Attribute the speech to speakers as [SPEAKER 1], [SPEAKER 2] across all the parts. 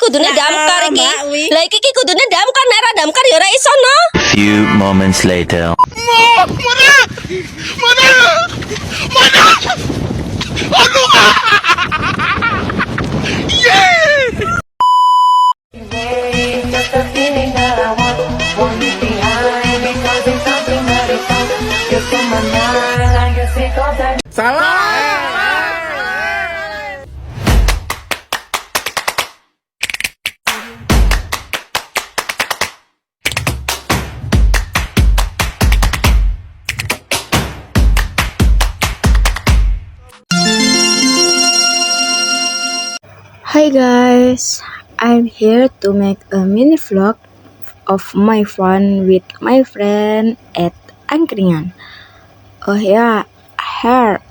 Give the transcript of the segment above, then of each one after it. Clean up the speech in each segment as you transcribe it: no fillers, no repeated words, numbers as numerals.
[SPEAKER 1] kudune damkar iki. Lah iki kudune damkar, nek ora damkar ya ora iso no.
[SPEAKER 2] Few moments later.
[SPEAKER 3] Hi guys, I'm here to make a mini vlog of my fun with my friend at Angkringan. Oh yeah, here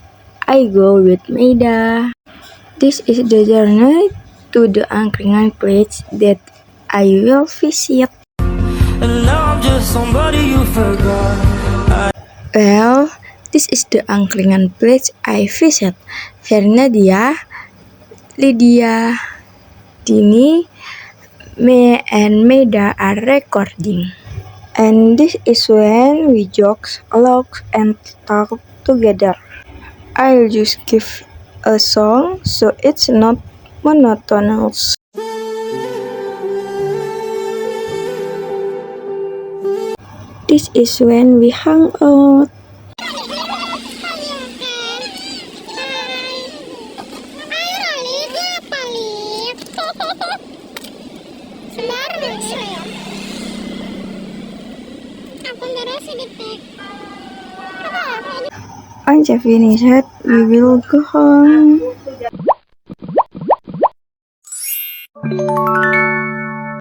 [SPEAKER 3] I go with Maida. This is the journey to the Angkringan place that I will visit.
[SPEAKER 4] And now I'm just somebody you forgot.
[SPEAKER 3] Well, this is the Angkringan place I visit. Fernandia, Lydia, Dini, me and Maida are recording. And this is when we joke, laugh, and talk together. I'll just give a song so it's not monotonous. This is when we hang out. Once I finish it, we will go home.